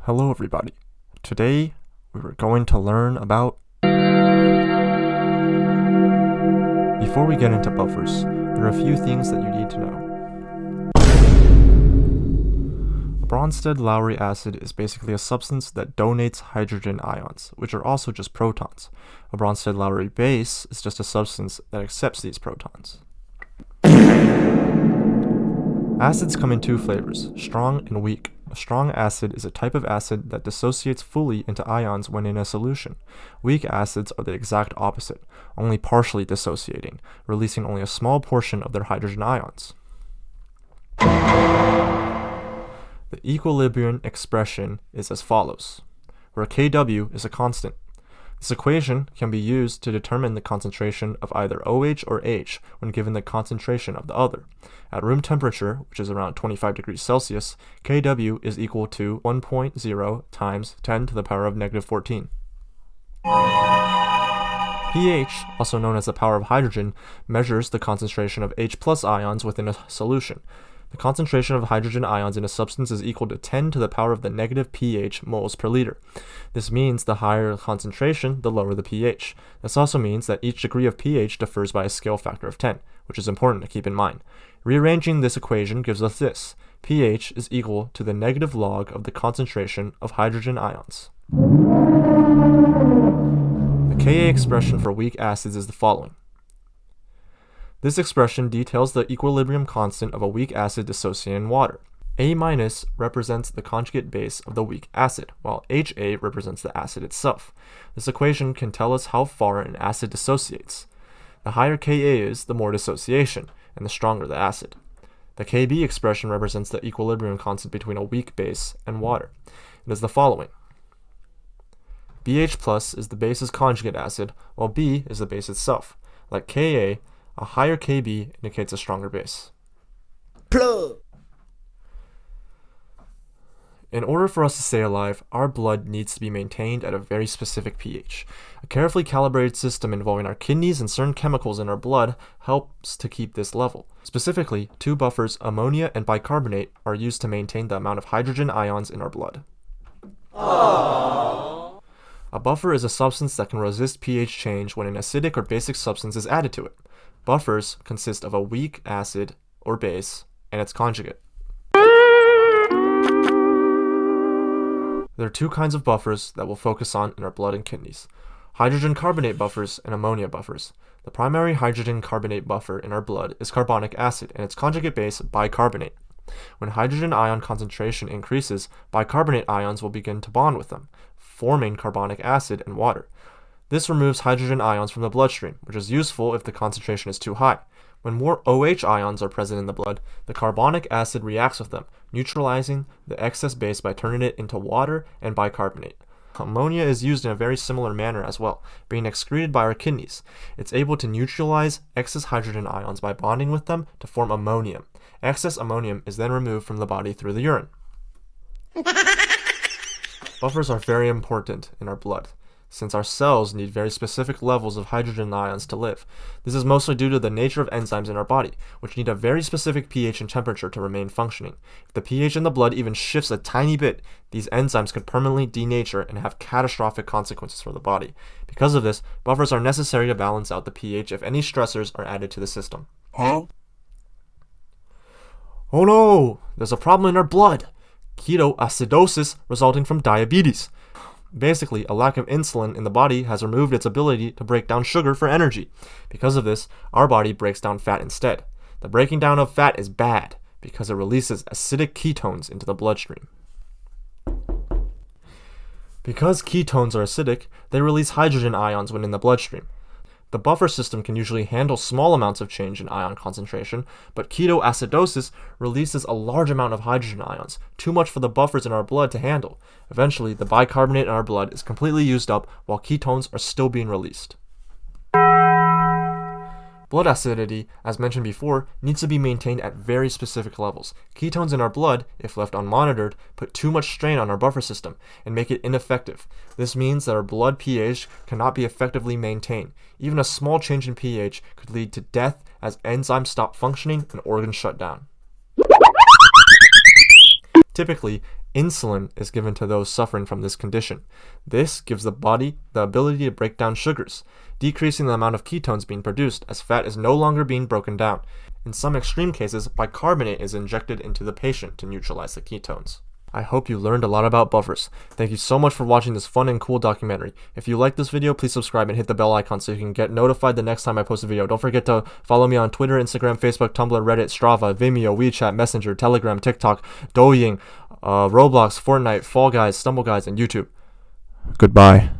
Hello everybody. Today we were going to learn about... Before we get into buffers, there are a few things that you need to know. A Bronsted-Lowry acid is basically a substance that donates hydrogen ions, which are also just protons. A Bronsted-Lowry base is just a substance that accepts these protons. Acids come in two flavors, strong and weak. A strong acid is a type of acid that dissociates fully into ions when in a solution. Weak acids are the exact opposite, only partially dissociating, releasing only a small portion of their hydrogen ions. The equilibrium expression is as follows, where Kw is a constant. This equation can be used to determine the concentration of either OH or H when given the concentration of the other. At room temperature, which is around 25 degrees Celsius, Kw is equal to 1.0 times 10 to the power of negative 14. pH, also known as the power of hydrogen, measures the concentration of H+ ions within a solution. The concentration of hydrogen ions in a substance is equal to 10 to the power of the negative pH moles per liter. This means the higher the concentration, the lower the pH. This also means that each degree of pH differs by a scale factor of 10, which is important to keep in mind. Rearranging this equation gives us this. pH is equal to the negative log of the concentration of hydrogen ions. The Ka expression for weak acids is the following. This expression details the equilibrium constant of a weak acid dissociating in water. A- represents the conjugate base of the weak acid, while Ha represents the acid itself. This equation can tell us how far an acid dissociates. The higher Ka is, the more dissociation, and the stronger the acid. The Kb expression represents the equilibrium constant between a weak base and water. It is the following. BH+ is the base's conjugate acid, while B is the base itself. Like Ka, a higher Kb indicates a stronger base. Plug. In order for us to stay alive, our blood needs to be maintained at a very specific pH. A carefully calibrated system involving our kidneys and certain chemicals in our blood helps to keep this level. Specifically, two buffers, ammonia and bicarbonate, are used to maintain the amount of hydrogen ions in our blood. Aww. A buffer is a substance that can resist pH change when an acidic or basic substance is added to it. Buffers consist of a weak acid or base and its conjugate. There are two kinds of buffers that we'll focus on in our blood and kidneys. Hydrogen carbonate buffers and ammonia buffers. The primary hydrogen carbonate buffer in our blood is carbonic acid and its conjugate base bicarbonate. When hydrogen ion concentration increases, bicarbonate ions will begin to bond with them, forming carbonic acid and water. This removes hydrogen ions from the bloodstream, which is useful if the concentration is too high. When more OH ions are present in the blood, the carbonic acid reacts with them, neutralizing the excess base by turning it into water and bicarbonate. Ammonia is used in a very similar manner as well, being excreted by our kidneys. It's able to neutralize excess hydrogen ions by bonding with them to form ammonium. Excess ammonium is then removed from the body through the urine. Buffers are very important in our blood, since our cells need very specific levels of hydrogen ions to live. This is mostly due to the nature of enzymes in our body, which need a very specific pH and temperature to remain functioning. If the pH in the blood even shifts a tiny bit, these enzymes could permanently denature and have catastrophic consequences for the body. Because of this, buffers are necessary to balance out the pH if any stressors are added to the system. Huh? Oh no! There's a problem in our blood! Ketoacidosis resulting from diabetes. Basically, a lack of insulin in the body has removed its ability to break down sugar for energy. Because of this, our body breaks down fat instead. The breaking down of fat is bad because it releases acidic ketones into the bloodstream. Because ketones are acidic, they release hydrogen ions when in the bloodstream. The buffer system can usually handle small amounts of change in ion concentration, but ketoacidosis releases a large amount of hydrogen ions, too much for the buffers in our blood to handle. Eventually, the bicarbonate in our blood is completely used up while ketones are still being released. Blood acidity, as mentioned before, needs to be maintained at very specific levels. Ketones in our blood, if left unmonitored, put too much strain on our buffer system and make it ineffective. This means that our blood pH cannot be effectively maintained. Even a small change in pH could lead to death as enzymes stop functioning and organs shut down. Typically, Insulin is given to those suffering from this condition. This gives the body the ability to break down sugars, decreasing the amount of ketones being produced as fat is no longer being broken down. In some extreme cases, bicarbonate is injected into the patient to neutralize the ketones. I hope you learned a lot about buffers. Thank you so much for watching this fun and cool documentary. If you like this video, please subscribe and hit the bell icon so you can get notified the next time I post a video. Don't forget to follow me on Twitter, Instagram, Facebook, Tumblr, Reddit, Strava, Vimeo, WeChat, Messenger, Telegram, TikTok, Douyin, Roblox, Fortnite, Fall Guys, Stumble Guys, and YouTube. Goodbye.